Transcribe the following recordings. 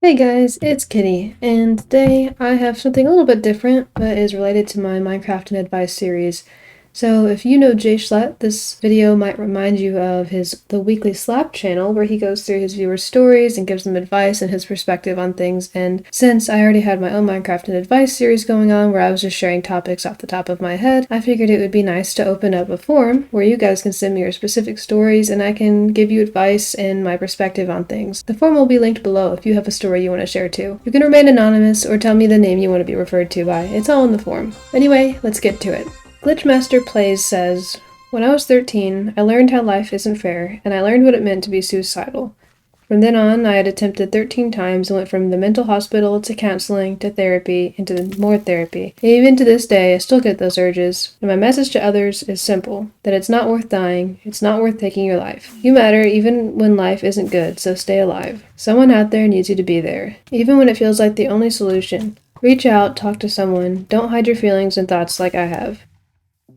Hey guys, it's Kitty, and today I have something a little bit different, but is related to my Minecraft and Advice series. So if you know Jay Schlatt, this video might remind you of the Weekly Slap channel, where he goes through his viewers' stories and gives them advice and his perspective on things. And since I already had my own Minecraft and Advice series going on, where I was just sharing topics off the top of my head, I figured it would be nice to open up a forum where you guys can send me your specific stories and I can give you advice and my perspective on things. The forum will be linked below if you have a story you want to share too. You can remain anonymous or tell me the name you want to be referred to by. It's all in the forum. Anyway, let's get to it. Glitchmaster Plays says, "When I was 13, I learned how life isn't fair, and I learned what it meant to be suicidal. From then on, I had attempted 13 times and went from the mental hospital to counseling to therapy and to more therapy. And even to this day, I still get those urges. And my message to others is simple, that it's not worth dying, it's not worth taking your life. You matter even when life isn't good, so stay alive. Someone out there needs you to be there, even when it feels like the only solution. Reach out, talk to someone, don't hide your feelings and thoughts like I have."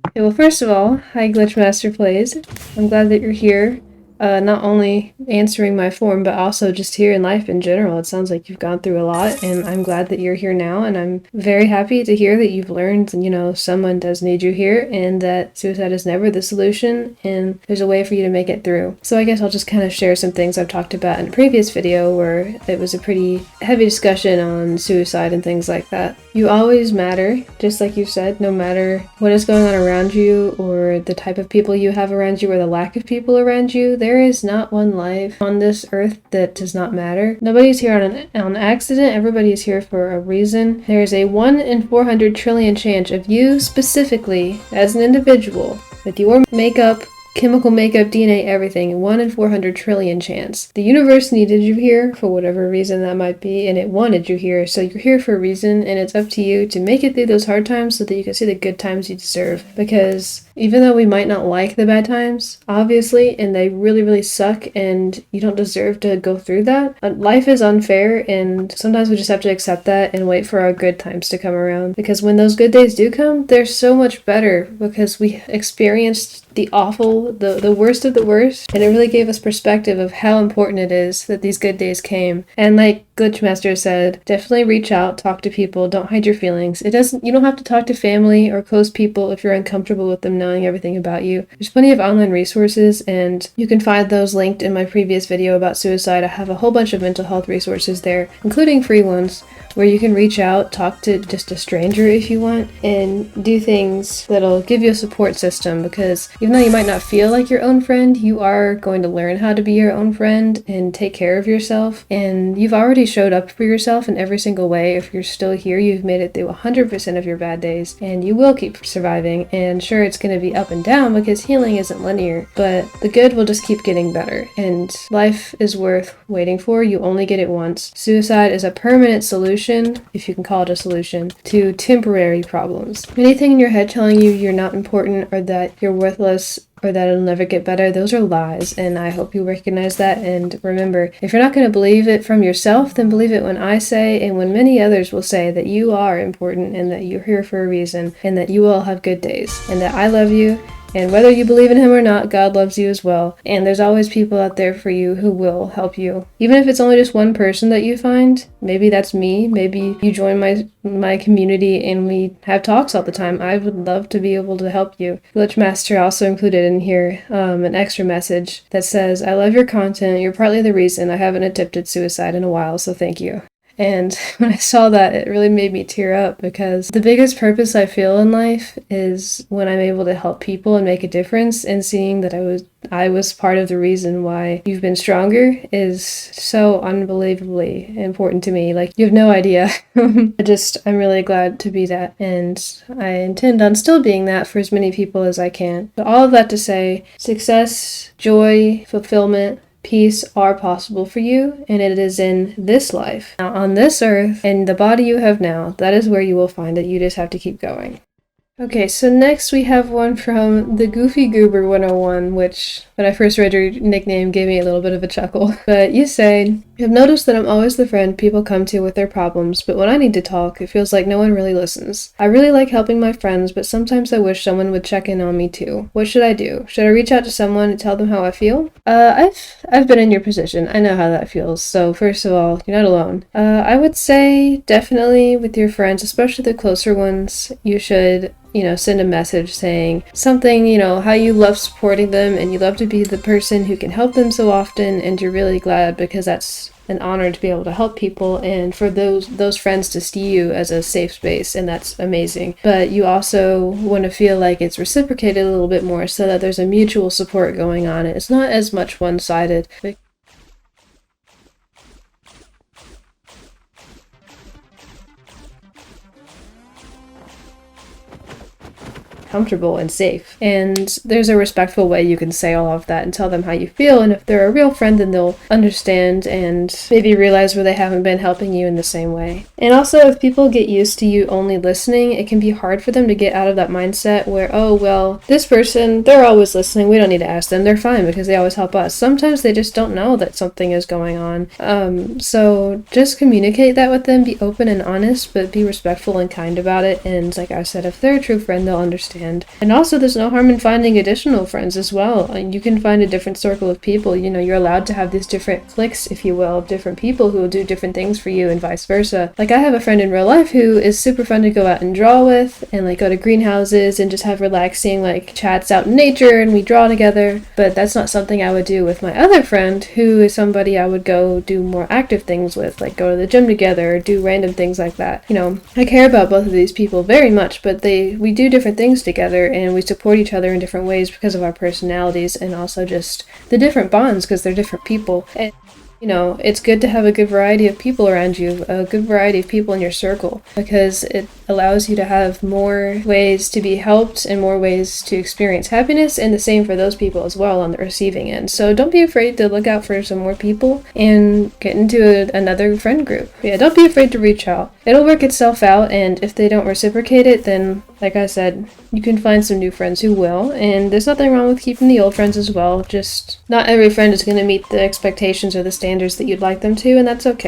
Okay, well, first of all, hi Glitchmaster Plays. I'm glad that you're here. Not only answering my form, but also just here in life in general. It sounds like you've gone through a lot, and I'm glad that you're here now, and I'm very happy to hear that you've learned, someone does need you here, and that suicide is never the solution, and there's a way for you to make it through. So I guess I'll just kind of share some things I've talked about in a previous video where it was a pretty heavy discussion on suicide and things like that. You always matter, just like you said, no matter what is going on around you, or the type of people you have around you, or the lack of people around you. There is not one life on this earth that does not matter. Nobody's here on accident. Everybody is here for a reason. There is a 1 in 400 trillion chance of you specifically, as an individual, with your makeup, chemical makeup, DNA, everything, 1 in 400 trillion chance. The universe needed you here for whatever reason that might be, and it wanted you here, so you're here for a reason, and it's up to you to make it through those hard times so that you can see the good times you deserve. Because even though we might not like the bad times, obviously, and they really, really suck, and you don't deserve to go through that, life is unfair, and sometimes we just have to accept that and wait for our good times to come around. Because when those good days do come, they're so much better because we experienced the awful, the worst of the worst, and it really gave us perspective of how important it is that these good days came. And like Glitchmaster said, definitely reach out, talk to people, don't hide your feelings. You don't have to talk to family or close people if you're uncomfortable with them knowing everything about you. There's plenty of online resources, and you can find those linked in my previous video about suicide. I have a whole bunch of mental health resources there, including free ones, where you can reach out, talk to just a stranger if you want, and do things that'll give you a support system. Because even though you might not feel like your own friend, you are going to learn how to be your own friend and take care of yourself. And you've already showed up for yourself in every single way. If you're still here, you've made it through 100% of your bad days, and you will keep surviving. And sure, it's going to be up and down because healing isn't linear, but the good will just keep getting better. And life is worth waiting for. You only get it once. Suicide is a permanent solution, if you can call it a solution, to temporary problems. Anything in your head telling you you're not important, or that you're worthless, or that it'll never get better, those are lies, and I hope you recognize that. And remember, if you're not going to believe it from yourself, then believe it when I say, and when many others will say, that you are important, and that you're here for a reason, and that you will have good days, and that I love you. And whether you believe in him or not, God loves you as well. And there's always people out there for you who will help you. Even if it's only just one person that you find, maybe that's me, maybe you join my community and we have talks all the time. I would love to be able to help you. Glitchmaster also included in here an extra message that says, "I love your content. You're partly the reason I haven't attempted suicide in a while, so thank you." And when I saw that, it really made me tear up, because the biggest purpose I feel in life is when I'm able to help people and make a difference, and seeing that I was part of the reason why you've been stronger is so unbelievably important to me. Like, you have no idea. I'm really glad to be that, and I intend on still being that for as many people as I can. But all of that to say, success, joy, fulfillment, peace are possible for you, and it is in this life, now on this earth, and the body you have now. That is where you will find it. You just have to keep going. Okay, so next we have one from the Goofy Goober 101, which, when I first read your nickname, gave me a little bit of a chuckle. But you say, I've noticed that I'm always the friend people come to with their problems, but when I need to talk, it feels like no one really listens. I really like helping my friends, but sometimes I wish someone would check in on me too. What should I do? Should I reach out to someone and tell them how I feel? I've been in your position. I know how that feels. So first of all, you're not alone. I would say definitely with your friends, especially the closer ones, you should send a message saying something, how you love supporting them and you love to be the person who can help them so often, and you're really glad because that's an honor to be able to help people and for those friends to see you as a safe space, and that's amazing. But you also want to feel like it's reciprocated a little bit more so that there's a mutual support going on. It's not as much one-sided. Comfortable and safe. And there's a respectful way you can say all of that and tell them how you feel. And if they're a real friend, then they'll understand and maybe realize where they haven't been helping you in the same way. And also, if people get used to you only listening, it can be hard for them to get out of that mindset where, oh, well, this person, they're always listening. We don't need to ask them. They're fine because they always help us. Sometimes they just don't know that something is going on. So just communicate that with them. Be open and honest, but be respectful and kind about it. And like I said, if they're a true friend, they'll understand. And also, there's no harm in finding additional friends as well. And you can find a different circle of people. You're allowed to have these different cliques, if you will, of different people who will do different things for you and vice versa. Like, I have a friend in real life who is super fun to go out and draw with and like go to greenhouses and just have relaxing like chats out in nature and we draw together. But that's not something I would do with my other friend, who is somebody I would go do more active things with, like go to the gym together or do random things like that. I care about both of these people very much, but we do different things together and we support each other in different ways because of our personalities and also just the different bonds because they're different people. And it's good to have a good variety of people around you, a good variety of people in your circle, because it allows you to have more ways to be helped and more ways to experience happiness, and the same for those people as well on the receiving end. So don't be afraid to look out for some more people and get into another friend group. Yeah, don't be afraid to reach out. It'll work itself out, and if they don't reciprocate it, then, like I said, you can find some new friends who will, and there's nothing wrong with keeping the old friends as well. Just not every friend is going to meet the expectations or the standards that you'd like them to, and that's okay,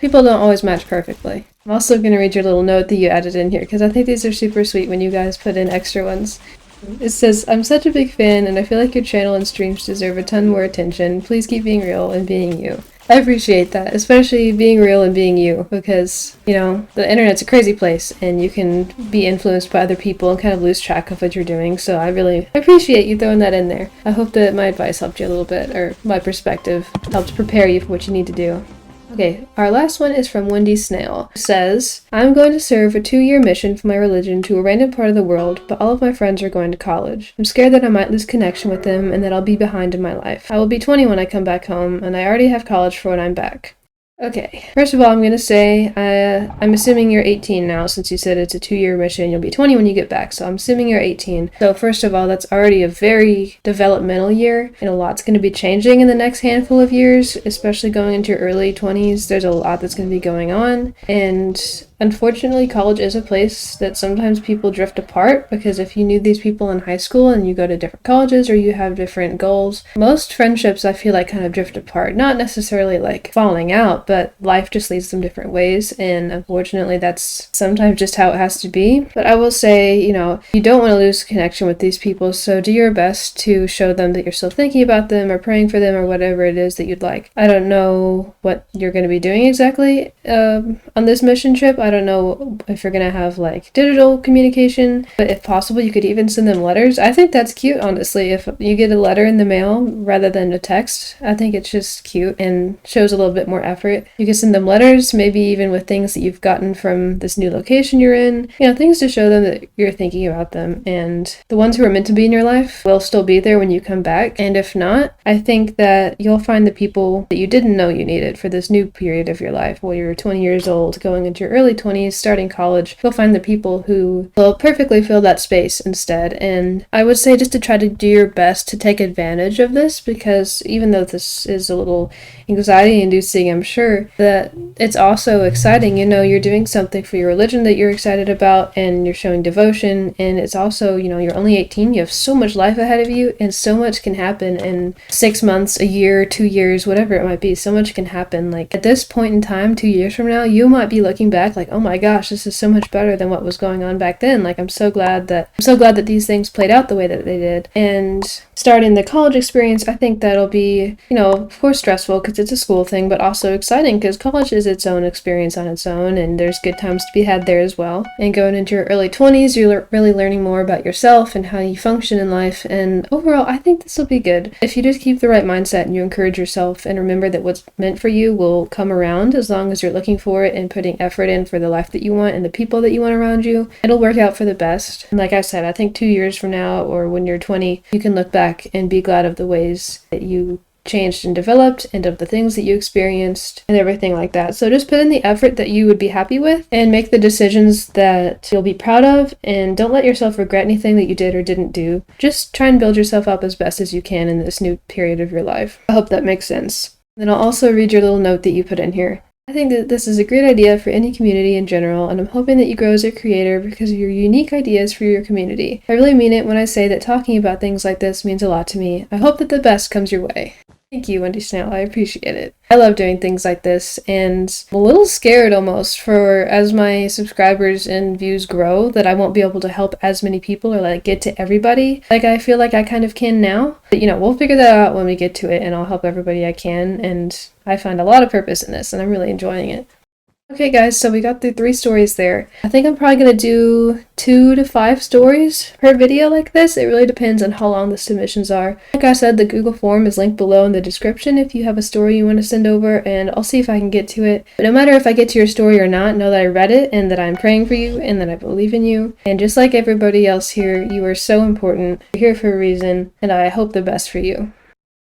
People don't always match perfectly. I'm also going to read your little note that you added in here, because I think these are super sweet when you guys put in extra ones. It says, I'm such a big fan, and I feel like your channel and streams deserve a ton more attention. Please keep being real and being you. I appreciate that, especially being real and being you, because, the internet's a crazy place, and you can be influenced by other people and kind of lose track of what you're doing, so I really appreciate you throwing that in there. I hope that my advice helped you a little bit, or my perspective helped prepare you for what you need to do. Okay, our last one is from Wendy Snail. It says, I'm going to serve a 2-year mission for my religion to a random part of the world, but all of my friends are going to college. I'm scared that I might lose connection with them and that I'll be behind in my life. I will be 20 when I come back home, and I already have college for when I'm back. Okay, first of all, I'm going to say, I'm assuming you're 18 now, since you said it's a 2-year mission. You'll be 20 when you get back, so I'm assuming you're 18. So first of all, that's already a very developmental year, and a lot's going to be changing in the next handful of years, especially going into your early 20s. There's a lot that's going to be going on, and unfortunately, college is a place that sometimes people drift apart, because if you knew these people in high school and you go to different colleges or you have different goals, most friendships I feel like kind of drift apart. Not necessarily like falling out, but life just leads them different ways, and unfortunately that's sometimes just how it has to be. But I will say, you don't want to lose connection with these people, so do your best to show them that you're still thinking about them or praying for them or whatever it is that you'd like. I don't know what you're going to be doing exactly on this mission trip. I don't know if you're gonna have like digital communication, but if possible you could even send them letters. I think that's cute, honestly. If you get a letter in the mail rather than a text, I think it's just cute and shows a little bit more effort. You can send them letters, maybe even with things that you've gotten from this new location you're in, things to show them that you're thinking about them, and the ones who are meant to be in your life will still be there when you come back. And if not, I think that you'll find the people that you didn't know you needed for this new period of your life, where you're 20 years old going into your early 20s, starting college, you'll find the people who will perfectly fill that space instead. And I would say just to try to do your best to take advantage of this, because even though this is a little anxiety inducing, I'm sure that it's also exciting. You know, you're doing something for your religion that you're excited about, and you're showing devotion, and it's also, you know, you're only 18, you have so much life ahead of you, and so much can happen in 6 months, a year, 2 years, whatever it might be. So much can happen. Like at this point in time, 2 years from now, you might be looking back like, oh my gosh, this is so much better than what was going on back then. Like I'm so glad that these things played out the way that they did. And starting the college experience, I think that'll be, you know, of course stressful because it's a school thing, but also exciting because college is its own experience on its own, and there's good times to be had there as well. And going into your early 20s, you're really learning more about yourself and how you function in life. And overall, I think this will be good. If you just keep the right mindset and you encourage yourself and remember that what's meant for you will come around as long as you're looking for it and putting effort in for the life that you want and the people that you want around you, it'll work out for the best. And like I said, I think 2 years from now or when you're 20, you can look back and be glad of the ways that you changed and developed and of the things that you experienced and everything like that. So just put in the effort that you would be happy with and make the decisions that you'll be proud of, and don't let yourself regret anything that you did or didn't do. Just try and build yourself up as best as you can in this new period of your life. I hope that makes sense. Then I'll also read your little note that you put in here. I think that this is a great idea for any community in general, and I'm hoping that you grow as a creator because of your unique ideas for your community. I really mean it when I say that talking about things like this means a lot to me. I hope that the best comes your way. Thank you, Wendy Snell. I appreciate it. I love doing things like this, and I'm a little scared almost for as my subscribers and views grow that I won't be able to help as many people or like get to everybody like I feel like I kind of can now. But you know, we'll figure that out when we get to it, and I'll help everybody I can, and I find a lot of purpose in this, and I'm really enjoying it. Okay guys, so we got through 3 stories there. I think I'm probably going to do 2 to 5 stories per video like this. It really depends on how long the submissions are. Like I said, the Google form is linked below in the description if you have a story you want to send over, and I'll see if I can get to it. But no matter if I get to your story or not, know that I read it and that I'm praying for you and that I believe in you. And just like everybody else here, you are so important. You're here for a reason, and I hope the best for you.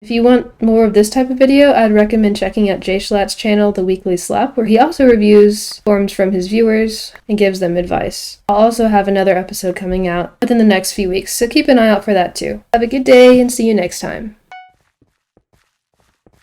If you want more of this type of video, I'd recommend checking out Jay Schlatt's channel, The Weekly Slap, where he also reviews forums from his viewers and gives them advice. I'll also have another episode coming out within the next few weeks, so keep an eye out for that too. Have a good day and see you next time.